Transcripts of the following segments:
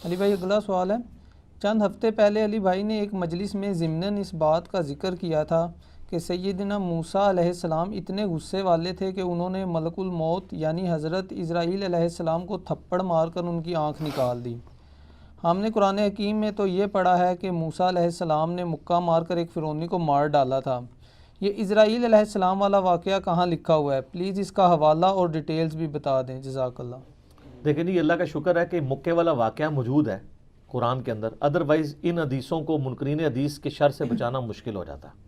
علی بھائی اگلا سوال ہے، چند ہفتے پہلے علی بھائی نے ایک مجلس میں ضمناً اس بات کا ذکر کیا تھا کہ سیدنا موسیٰ علیہ السلام اتنے غصے والے تھے کہ انہوں نے ملک الموت یعنی حضرت اسرائیل علیہ السلام کو تھپڑ مار کر ان کی آنکھ نکال دی۔ ہم نے قرآن حکیم میں تو یہ پڑھا ہے کہ موسیٰ علیہ السلام نے مکہ مار کر ایک فرعونی کو مار ڈالا تھا۔ یہ اسرائیل علیہ السلام والا واقعہ کہاں لکھا ہوا ہے؟ پلیز اس کا حوالہ اور ڈیٹیلز بھی بتا دیں، جزاک اللہ۔ دیکھیں جی، اللہ کا شکر ہے کہ مکے والا واقعہ موجود ہے قرآن کے اندر، ادروائز ان حدیثوں کو منکرین حدیث کے شر سے بچانا مشکل ہو جاتا ہے۔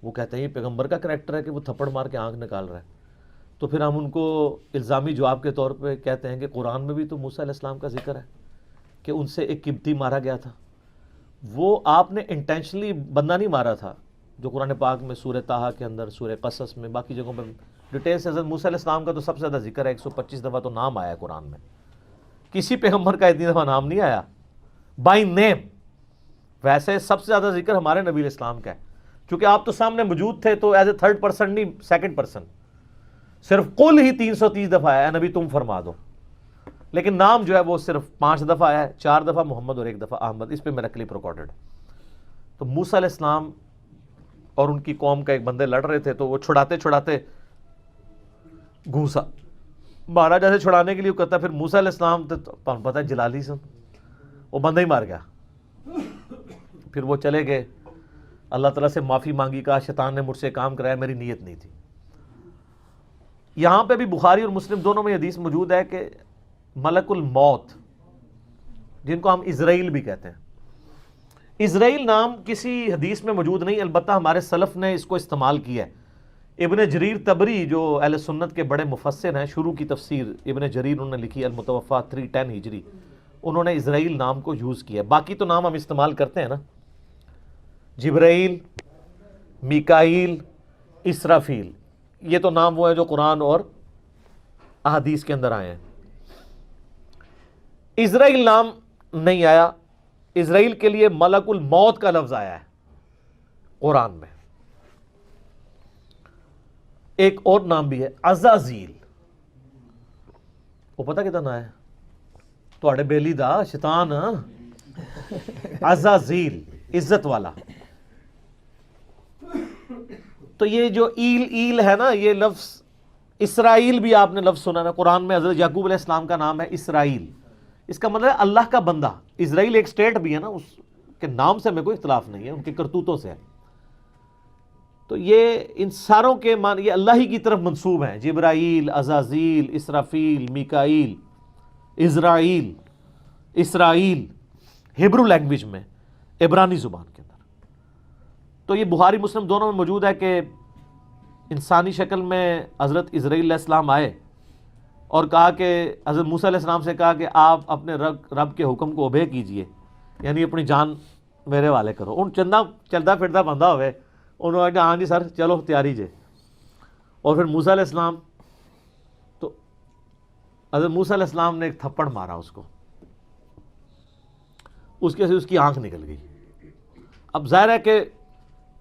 وہ کہتے ہیں یہ پیغمبر کا کریکٹر ہے کہ وہ تھپڑ مار کے آنکھ نکال رہا ہے، تو پھر ہم ان کو الزامی جواب کے طور پہ کہتے ہیں کہ قرآن میں بھی تو موسیٰ علیہ السلام کا ذکر ہے کہ ان سے ایک قبطی مارا گیا تھا۔ وہ آپ نے انٹینشنلی بندہ نہیں مارا تھا، جو قرآن پاک میں سورہ طٰہٰ کے اندر، سورہ قصص میں، باقی جگہوں پہ ڈیٹیل سے حضرت موسیٰ علیہ السلام کا تو سب سے زیادہ ذکر ہے، 125 دفعہ تو نام آیا ہے قرآن میں۔ کسی پیغمبر کا اتنی دفعہ نام نہیں آیا بائی نیم۔ ویسے سب سے زیادہ ذکر ہمارے نبی علیہ السلام کا ہے، چونکہ آپ تو سامنے موجود تھے، تو ایز اے تھرڈ پرسن نہیں، سیکنڈ پرسن، صرف قل ہی 330 دفعہ آیا ہے نبی تم فرما دو، لیکن نام جو ہے وہ صرف 5 دفعہ آیا ہے، 4 دفعہ محمد اور 1 دفعہ احمد، اس پہ میرا کلپ ریکارڈڈ ہے۔ تو موسیٰ علیہ السلام اور ان کی قوم کا ایک بندے لڑ رہے تھے، تو وہ چھڑاتے چھڑاتے گھوسا مارا، جیسے چھڑانے کے لیے کہتا، پھر موسیٰ علیہ السلام تو پتہ ہے جلالی سن، وہ بندہ ہی مار گیا۔ پھر وہ چلے گئے، اللہ تعالیٰ سے معافی مانگی، کہا شیطان نے مجھ سے کام کرایا، میری نیت نہیں تھی۔ یہاں پہ بھی بخاری اور مسلم دونوں میں حدیث موجود ہے کہ ملک الموت، جن کو ہم اسرائیل بھی کہتے ہیں، اسرائیل نام کسی حدیث میں موجود نہیں، البتہ ہمارے سلف نے اس کو استعمال کیا ہے۔ ابن جریر طبری جو اہل سنت کے بڑے مفسر ہیں، شروع کی تفسیر ابن جریر انہوں نے لکھی، المتوفیٰ 310 ہجری، انہوں نے اسرائیل نام کو یوز کیا۔ باقی تو نام ہم استعمال کرتے ہیں نا، جبرائیل، میکائیل، اسرافیل، یہ تو نام وہ ہے جو قرآن اور احادیث کے اندر آئے ہیں۔ اسرائیل نام نہیں آیا، اسرائیل کے لیے ملک الموت کا لفظ آیا ہے قرآن میں۔ ایک اور نام بھی ہے عزازیل، وہ پتہ کتنا ہے تواڈے بیلی دا شیطان، عزازیل عزت والا۔ تو یہ جو ایل ہے نا، یہ لفظ اسرائیل بھی آپ نے لفظ سنا نا قرآن میں، حضرت یعقوب علیہ السلام کا نام ہے اسرائیل، اس کا مطلب ہے اللہ کا بندہ۔ اسرائیل ایک سٹیٹ بھی ہے نا، اس کے نام سے ہمیں کوئی اختلاف نہیں ہے، ان کے کرتوتوں سے ہے۔ تو یہ ان ساروں کے معنی یہ اللہ ہی کی طرف منسوب ہیں، جبرائیل، عزازیل، اسرافیل، میکائیل، اسرائیل، اسرائیل، ہیبرو لینگویج میں، عبرانی زبان کے اندر۔ تو یہ بخاری مسلم دونوں میں موجود ہے کہ انسانی شکل میں حضرت اسرائیل علیہ السلام آئے اور کہا کہ حضرت موسیٰ علیہ السلام سے کہا کہ آپ اپنے رب کے حکم کو اوبے کیجئے، یعنی اپنی جان میرے والے کرو۔ ان چلتا پھرتا بندہ ہوئے، انہوں نے کہا ہاں جی سر چلو تیاری جے۔ اور پھر موسیٰ علیہ السلام، تو حضرت موسیٰ علیہ السلام نے ایک تھپڑ مارا اس کو، اس کے سے اس کی آنکھ نکل گئی۔ اب ظاہر ہے کہ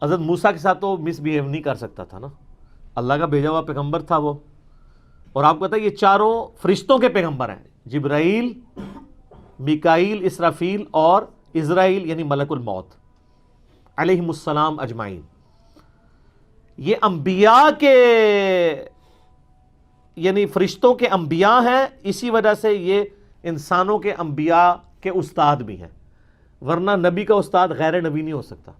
حضرت موسیٰ کے ساتھ تو مس بیہیو نہیں کر سکتا تھا نا، اللہ کا بھیجا ہوا پیغمبر تھا وہ، اور آپ کو پتہ ہے یہ چاروں فرشتوں کے پیغمبر ہیں، جبرائیل، میکائیل، اسرافیل اور اسرائیل یعنی ملک الموت علیہم السلام اجمعین۔ یہ انبیاء کے یعنی فرشتوں کے انبیاء ہیں، اسی وجہ سے یہ انسانوں کے انبیاء کے استاد بھی ہیں، ورنہ نبی کا استاد غیر نبی نہیں ہو سکتا۔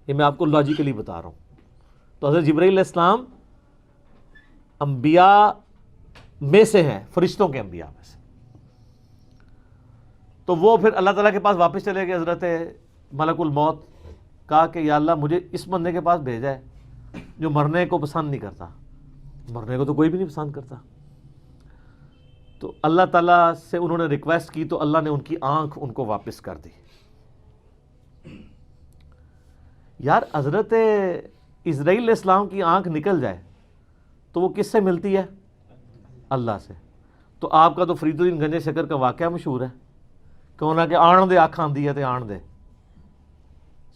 یہ میں آپ کو لاجیکلی بتا رہا ہوں۔ تو حضرت جبرائیل علیہ السلام انبیاء میں سے ہیں، فرشتوں کے انبیاء میں سے۔ تو وہ پھر اللہ تعالیٰ کے پاس واپس چلے گئے، حضرت ملک الموت، کہا کہ یا اللہ مجھے اس بندے کے پاس بھیجا ہے جو مرنے کو پسند نہیں کرتا، مرنے کو تو کوئی بھی نہیں پسند کرتا۔ تو اللہ تعالیٰ سے انہوں نے ریکویسٹ کی، تو اللہ نے ان کی آنکھ ان کو واپس کر دی۔ یار حضرت اسرائیل علیہ السلام کی آنکھ نکل جائے تو وہ کس سے ملتی ہے؟ اللہ سے۔ تو آپ کا تو فرید الدین گنج شکر کا واقعہ مشہور ہے، کہنا کہ آن دے آنکھ آندی ہے تو آن دے۔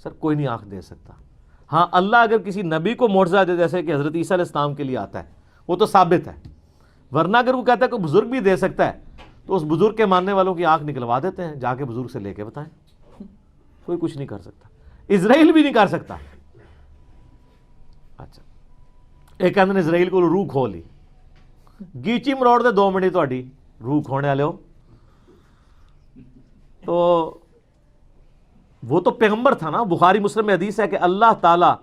سر کوئی نہیں آنکھ دے سکتا، ہاں اللہ اگر کسی نبی کو معجزہ دے جیسے کہ حضرت عیسیٰ علیہ السلام کے لیے آتا ہے وہ تو ثابت ہے، ورنہ اگر وہ کہتا ہے کوئی بزرگ بھی دے سکتا ہے تو اس بزرگ کے ماننے والوں کی آنکھ نکلوا دیتے ہیں، جا کے بزرگ سے لے کے بتائیں. کوئی کچھ نہیں کر سکتا، اسرائیل بھی نہیں کر سکتا. اچھا ایک کہتے ہیں اسرائیل کو روح کھو لی، گیچی مروڑ دے 2 منٹ تہاڈی روح کھونے والے ہو. تو وہ تو پیغمبر تھا نا. بخاری مسلم میں حدیث ہے کہ اللہ تعالیٰ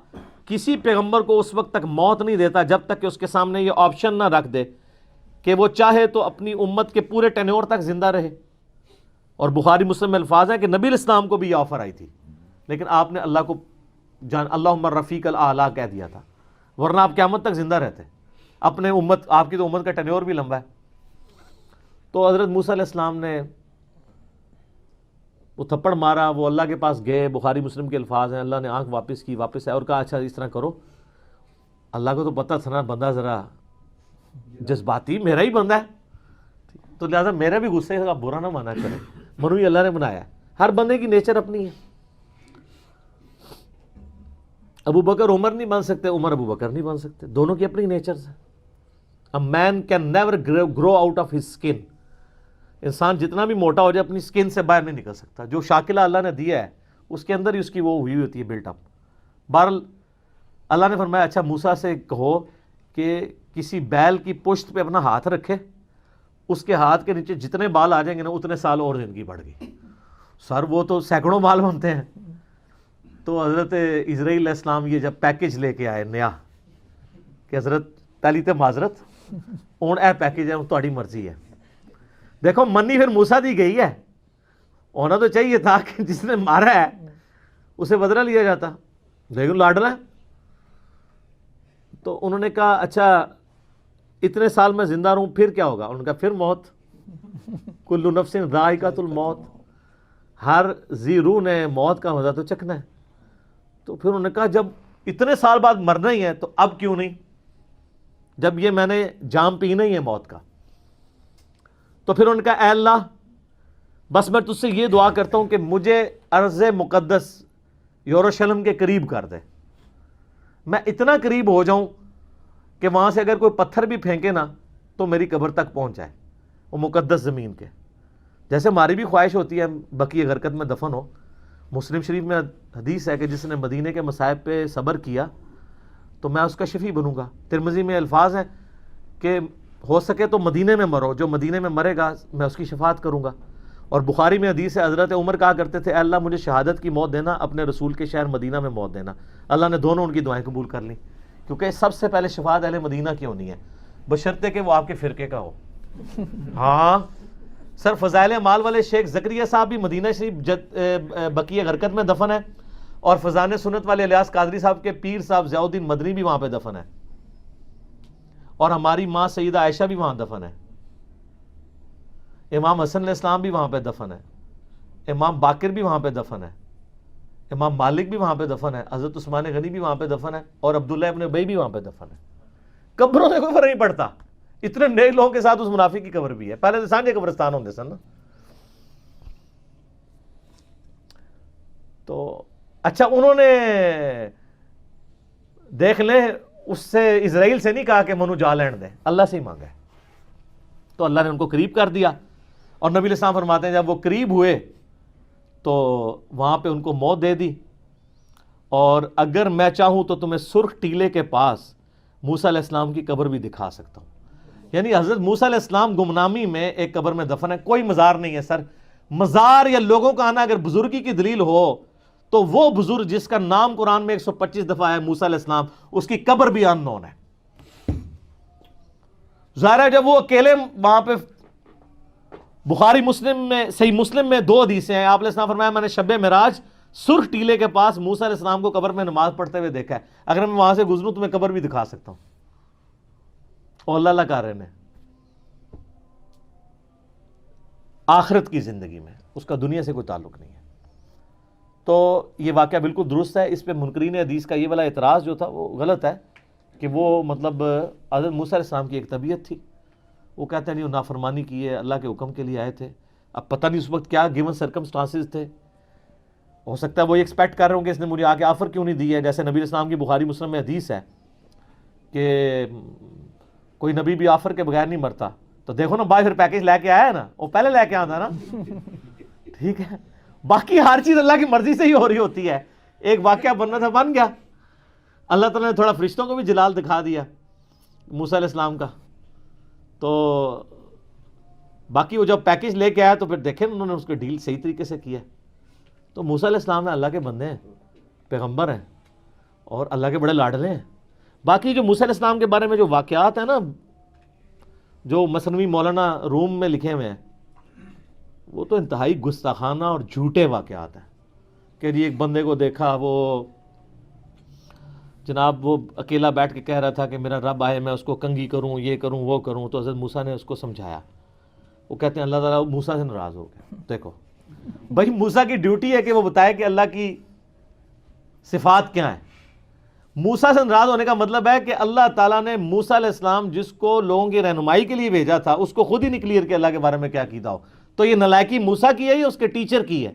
کسی پیغمبر کو اس وقت تک موت نہیں دیتا جب تک کہ اس کے سامنے یہ آپشن نہ رکھ دے کہ وہ چاہے تو اپنی امت کے پورے ٹینیور تک زندہ رہے. اور بخاری مسلم میں الفاظ ہے کہ نبی علیہ السلام کو بھی یہ آفر آئی تھی، لیکن آپ نے اللہ کو اللہم رفیق الاعلیٰ کہہ دیا تھا، ورنہ آپ قیامت تک زندہ رہتے. اپنے امت، آپ کی تو امت کا ٹینیور بھی لمبا ہے. تو حضرت موسیٰ علیہ السلام نے وہ تھپڑ مارا، وہ اللہ کے پاس گئے. بخاری مسلم کے الفاظ ہیں، اللہ نے آنکھ واپس کی، واپس آئے اور کہا اچھا اس طرح کرو. اللہ کو تو پتہ تھا نا بندہ ذرا جذباتی، میرا ہی بندہ ہے، تو لہٰذا میرا بھی غصے کا برا نہ مانا کرے، منو ہی اللہ نے بنایا ہے. ہر بندے کی نیچر اپنی ہے. ابو بکر عمر نہیں بن سکتے، عمر ابو بکر نہیں بن سکتے، دونوں کی اپنی نیچرز ہیں. A man can never grow out of his skin. انسان جتنا بھی موٹا ہو جائے اپنی سکن سے باہر نہیں نکل سکتا. جو شاکلہ اللہ نے دیا ہے اس کے اندر ہی اس کی وہ ہوئی ہوتی ہے بلٹ اپ. بہرحال اللہ نے فرمایا اچھا موسیٰ سے کہو کہ کسی بیل کی پشت پہ اپنا ہاتھ رکھے، اس کے ہاتھ کے نیچے جتنے بال آ جائیں گے نا اتنے سال اور زندگی بڑھ گئی. سر وہ تو سینکڑوں بال بنتے ہیں. تو حضرت اسرائیل علیہ السلام یہ جب پیکج لے کے آئے نیا کہ حضرت پہلی تے معذرت ہوں اے پیکج ہے تہاڈی مرضی ہے. دیکھو منی پھر موسیٰ دی گئی ہے، ہونا تو چاہیے تھا کہ جس نے مارا ہے اسے بدلہ لیا جاتا، لیکن لاڈلا ہے. تو انہوں نے کہا اچھا اتنے سال میں زندہ رہوں پھر کیا ہوگا؟ انہوں نے کہا پھر موت. کل نفس ذائقۃ الموت، ہر ذی روح نے موت کا مزہ تو چکھنا ہے. تو پھر انہوں نے کہا جب اتنے سال بعد مرنا ہی ہے تو اب کیوں نہیں، جب یہ میں نے جام پینا ہی ہے موت کا. تو پھر انہوں نے کہا اے اللہ بس میں تجھ سے یہ دعا کرتا ہوں کہ مجھے ارض مقدس یروشلم کے قریب کر دے، میں اتنا قریب ہو جاؤں کہ وہاں سے اگر کوئی پتھر بھی پھینکے نا تو میری قبر تک پہنچ جائے، وہ مقدس زمین کے. جیسے ہماری بھی خواہش ہوتی ہے بقیع غرقد میں دفن ہو. مسلم شریف میں حدیث ہے کہ جس نے مدینے کے مصائب پہ صبر کیا تو میں اس کا شفیع بنوں گا. ترمذی میں الفاظ ہیں کہ ہو سکے تو مدینے میں مرو، جو مدینے میں مرے گا میں اس کی شفاعت کروں گا. اور بخاری میں حدیث ہے حضرت عمر کہا کرتے تھے اے اللہ مجھے شہادت کی موت دینا، اپنے رسول کے شہر مدینہ میں موت دینا. اللہ نے دونوں ان کی دعائیں قبول کر لیں، کیونکہ سب سے پہلے شفاعت اہل مدینہ کی ہونی ہے، بشرطے کہ وہ آپ کے فرقے کا ہو. ہاں سر فضائل اعمال والے شیخ زکریا صاحب بھی مدینہ شریف بقیع غرقد میں دفن ہے، اور فضان سنت والے الیاس قادری صاحب کے پیر صاحب ضیاء الدین مدنی بھی وہاں پہ دفن ہے، اور ہماری ماں سیدہ عائشہ بھی وہاں دفن ہے، امام حسن علیہ السلام بھی وہاں پہ دفن ہے، امام باقر بھی وہاں پہ دفن ہے، امام مالک بھی وہاں پہ دفن ہے، حضرت عثمان غنی بھی وہاں پہ دفن ہے، اور عبداللہ ابن ابی بھی وہاں پہ دفن ہے. قبروں سے کوئی فرق نہیں پڑتا، اتنے نیک لوگوں کے ساتھ اس منافق کی قبر بھی ہے. پہلے تو سانجے قبرستان ہوندے سن نا. تو اچھا انہوں نے دیکھ لیں اس سے اسرائیل سے نہیں کہا کہ منو جا لین دے، اللہ سے ہی مانگا ہے. تو اللہ نے ان کو قریب کر دیا، اور نبی علیہ السلام فرماتے ہیں جب وہ قریب ہوئے تو وہاں پہ ان کو موت دے دی. اور اگر میں چاہوں تو تمہیں سرخ ٹیلے کے پاس موسیٰ علیہ السلام کی قبر بھی دکھا سکتا ہوں. یعنی حضرت موسیٰ علیہ السلام گمنامی میں ایک قبر میں دفن ہے، کوئی مزار نہیں ہے. سر مزار یا لوگوں کا آنا اگر بزرگی کی دلیل ہو تو وہ بزرگ جس کا نام قرآن میں 125 دفعہ ہے موسیٰ علیہ السلام، اس کی قبر بھی ان نون ہے. ظاہر ہے جب وہ اکیلے وہاں پہ، بخاری مسلم میں صحیح مسلم میں 2 حدیثیں ہیں، آپ علیہ السلام فرمایا میں نے شب معراج سرخ ٹیلے کے پاس موسیٰ علیہ السلام کو قبر میں نماز پڑھتے ہوئے دیکھا ہے، اگر میں وہاں سے گزروں تو میں قبر بھی دکھا سکتا ہوں. اور اللہ کر رہے ہیں آخرت کی زندگی میں، اس کا دنیا سے کوئی تعلق نہیں ہے. تو یہ واقعہ بالکل درست ہے. اس پہ منکرین حدیث کا یہ والا اعتراض جو تھا وہ غلط ہے کہ وہ مطلب حضرت موسیٰ علیہ السلام کی ایک طبیعت تھی، وہ کہتے ہیں نہیں وہ نافرمانی کی ہے، اللہ کے حکم کے لیے آئے تھے. اب پتہ نہیں اس وقت کیا گیون سرکمسٹانسز تھے، ہو سکتا ہے وہ یہ ایکسپیکٹ کر رہے ہوں کہ اس نے مجھے آگے آفر کیوں نہیں دی ہے. جیسے نبی علیہ السلام کی بخاری مسلم میں حدیث ہے کہ کوئی نبی بھی آفر کے بغیر نہیں مرتا، تو دیکھو نا بھائی پھر پیکج لے کے آیا نا, وہ پہلے لے کے آتا نا, ٹھیک ہے. باقی ہر چیز اللہ کی مرضی سے ہی ہو رہی ہوتی ہے. ایک واقعہ بننا تھا, بن گیا. اللہ تعالیٰ نے تھوڑا فرشتوں کو بھی جلال دکھا دیا موسیٰ علیہ السلام کا. تو باقی وہ جب پیکج لے کے آیا تو پھر دیکھیں انہوں نے اس کو ڈیل صحیح طریقے سے کیا. تو موسیٰ علیہ السلام نے اللہ کے بندے ہیں, پیغمبر ہیں, اور اللہ کے بڑے لاڈلے ہیں. باقی جو موسیٰ علیہ السلام کے بارے میں جو واقعات ہیں نا, جو مثنوی مولانا روم میں لکھے ہوئے ہیں, وہ تو انتہائی گستاخانہ اور جھوٹے واقعات ہیں. کہ جی ایک بندے کو دیکھا, وہ جناب وہ اکیلا بیٹھ کے کہہ رہا تھا کہ میرا رب آئے میں اس کو کنگھی کروں, یہ کروں, وہ کروں. تو حضرت موسیٰ نے اس کو سمجھایا. وہ کہتے ہیں اللہ تعالیٰ موسیٰ سے ناراض ہو گیا. دیکھو بھائی موسیٰ کی ڈیوٹی ہے کہ وہ بتائے کہ اللہ کی صفات کیا ہیں. موسیٰ سے ناراض ہونے کا مطلب ہے کہ اللہ تعالیٰ نے موسیٰ علیہ السلام جس کو لوگوں کی رہنمائی کے لیے بھیجا تھا اس کو خود ہی نہیں کلیئر کیا اللہ کے بارے میں کیا عقیدہ ہو. تو یہ نلائکی موسیٰ کی ہے یا اس کے ٹیچر کی ہے؟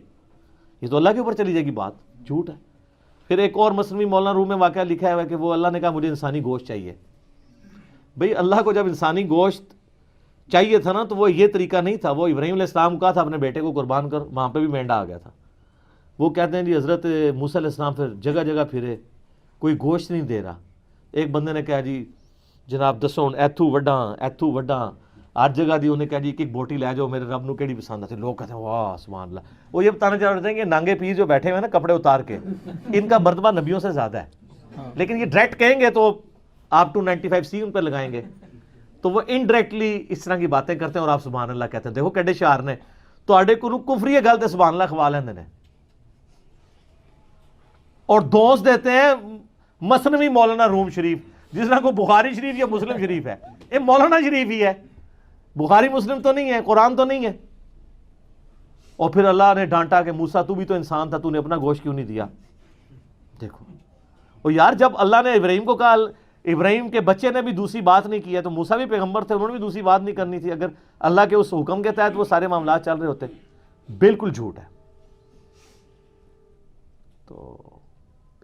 یہ تو اللہ کے اوپر چلی جائے گی بات, جھوٹ ہے. پھر ایک اور مثنوی مولانا روم میں واقعہ لکھا ہے کہ وہ اللہ نے کہا مجھے انسانی گوشت چاہیے. بھئی اللہ کو جب انسانی گوشت چاہیے تھا نا تو وہ یہ طریقہ نہیں تھا. وہ ابراہیم علیہ السلام کا تھا اپنے بیٹے کو قربان کر, وہاں پہ بھی مینڈا آ گیا تھا. وہ کہتے ہیں جی حضرت موسیٰ علیہ السلام پھر جگہ جگہ پھرے, کوئی گوشت نہیں دے رہا. ایک بندے نے کہا جی جناب دسو ایتھو وڈاں ہر جگہ دی. انہیں کہا جی ایک بوٹی لے جاؤ, میرے رب نو کیڑی پسند آتی. لوگ کہتے ہیں واہ سبحان اللہ. وہ یہ بتانا چاہ رہے ہیں کہ نانگے پیر جو بیٹھے ہوئے ہیں نا کپڑے اتار کے, ان کا مرتبہ نبیوں سے زیادہ ہے. لیکن یہ ڈائریکٹ کہیں گے تو آپ 295C ان پہ لگائیں گے, تو وہ انڈائریکٹلی اس طرح کی باتیں کرتے ہیں اور آپ سبحان اللہ کہتے ہیں. دیکھو کیڈے شعار نے تواڈے کو کفری گل تے سبحان اللہ کھوا لیندے نے, اور دوست دیتے ہیں مثنوی مولانا روم شریف, جس طرح کو بخاری شریف یا مسلم شریف ہے. یہ مولانا شریف ہی ہے, بخاری مسلم تو نہیں ہے, قرآن تو نہیں ہے. اور پھر اللہ نے ڈانٹا کہ موسیٰ تو بھی تو انسان تھا, تو نے اپنا گوشت کیوں نہیں دیا. دیکھو اور یار جب اللہ نے ابراہیم کو کہا, ابراہیم کے بچے نے بھی دوسری بات نہیں کی ہے, تو موسیٰ بھی پیغمبر تھے, انہوں نے بھی دوسری بات نہیں کرنی تھی. اگر اللہ کے اس حکم کے تحت وہ سارے معاملات چل رہے ہوتے. بالکل جھوٹ ہے. تو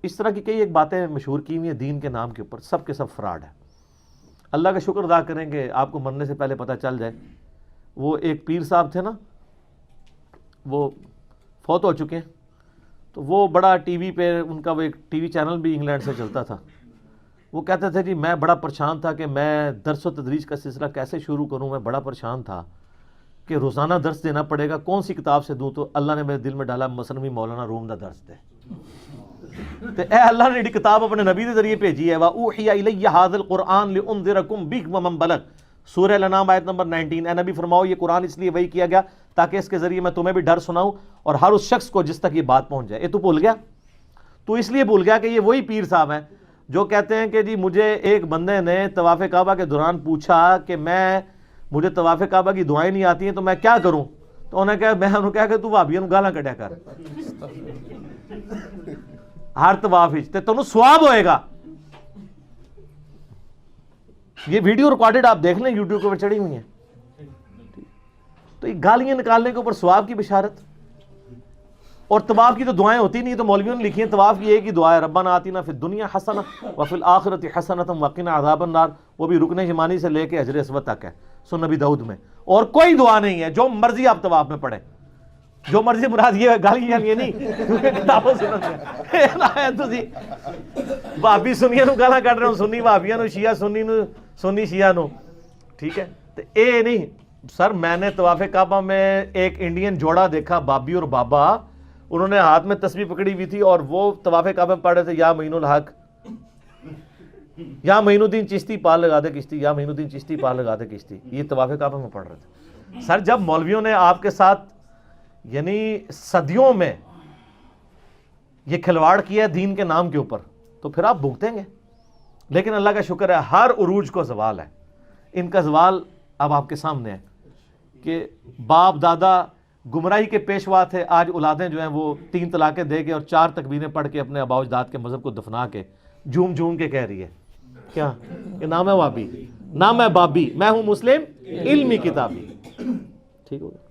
اس طرح کی کئی ایک باتیں مشہور کی ہوئی ہیں دین کے نام کے اوپر, سب کے سب فراڈ ہے. اللہ کا شکر ادا کریں کہ آپ کو مرنے سے پہلے پتہ چل جائے. وہ ایک پیر صاحب تھے نا, وہ فوت ہو چکے ہیں. تو وہ بڑا ٹی وی پہ ان کا وہ ایک ٹی وی چینل بھی انگلینڈ سے چلتا تھا. وہ کہتے تھے جی میں بڑا پریشان تھا کہ میں درس و تدریس کا سلسلہ کیسے شروع کروں. میں بڑا پریشان تھا کہ روزانہ درس دینا پڑے گا, کون سی کتاب سے دوں. تو اللہ نے میرے دل میں ڈالا مثنوی مولانا روم دا درس دے. تو اے اللہ نے کتاب اپنے نبی کے ذریعے بھیجی ہے. وَأُوحِيَ إِلَيَّ هَذَا الْقُرْآنُ لِأُنذِرَكُم بِهِ وَمَن بَلَغَ, سورہ الانعام آیت نمبر 19. اے نبی فرماؤ یہ قرآن اس لیے وحی کیا گیا تاکہ اس کے ذریعے میں تمہیں بھی ڈر سناؤں اور ہر اس شخص کو جس تک یہ بات پہنچ جائے. تو بھول گیا, تو اس لیے بھول گیا کہ یہ وہی پیر صاحب ہیں جو کہتے ہیں کہ جی مجھے ایک بندے نے طواف کعبہ کے دوران پوچھا کہ مجھے طواف کعبہ کی دعائیں نہیں آتی ہیں تو میں کیا کروں. تو انہوں نے کہا, میں انہوں نے کہا کہ تو وہابیوں کو گالاں کڈیا کر, ہر طواف تے تمہیں ثواب ہوئے گا. یہ ویڈیو ریکارڈڈ آپ دیکھ لیں, یوٹیوب کے اوپر چڑھی ہوئی ہیں. تو یہ گالیاں نکالنے کے اوپر ثواب کی بشارت. اور طواف کی تو دعائیں ہوتی نہیں, تو مولویوں نے لکھی ہیں طواف کی ایک ہی دعا ہے, ربنا آتنا فی الدنیا حسنہ وفی الآخرۃ حسنۃ وقنا عذاب النار. وہ بھی رکن یمانی سے لے کے حجر اسود تک ہے سنن نبی داؤد میں. اور کوئی دعا نہیں ہے, جو مرضی آپ طواف میں پڑھیں, جو مرضی. مراد یہ گالیاں یہ نہیں کتابوں سے بھابی سنیاں نو گالاں کڈ رہے ہو, سنی بھابیاں نو, شیعہ سنی نو, سنی شیعہ نو, ٹھیک ہے. تو اے نہیں سر, میں نے طواف کعبہ میں ایک انڈین جوڑا دیکھا, بابی اور بابا, انہوں نے ہاتھ میں تسبیح پکڑی ہوئی تھی اور وہ طواف کعبہ میں پڑھ رہے تھے یا معین الحق, یا معین الدین چشتی پال لگا دے کشتی, یا معین الدین چشتی پال لگا دے کشتی. یہ طواف کعبہ میں پڑھ رہے تھے. سر جب مولویوں نے آپ کے ساتھ یعنی صدیوں میں یہ کھلواڑ کیا ہے دین کے نام کے اوپر, تو پھر آپ بھگتیں گے. لیکن اللہ کا شکر ہے ہر عروج کو زوال ہے. ان کا زوال اب آپ کے سامنے ہے کہ باپ دادا گمراہی کے پیشوا تھے, آج اولادیں جو ہیں وہ 3 طلاقیں دے کے اور 4 تکبیریں پڑھ کے اپنے آباء و اجداد کے مذہب کو دفنا کے جھوم جھوم کے کہہ رہی ہے کیا کہ نام ہے وابی, نام ہے بابی, میں ہوں مسلم علمی کتابی. ٹھیک ہو گیا.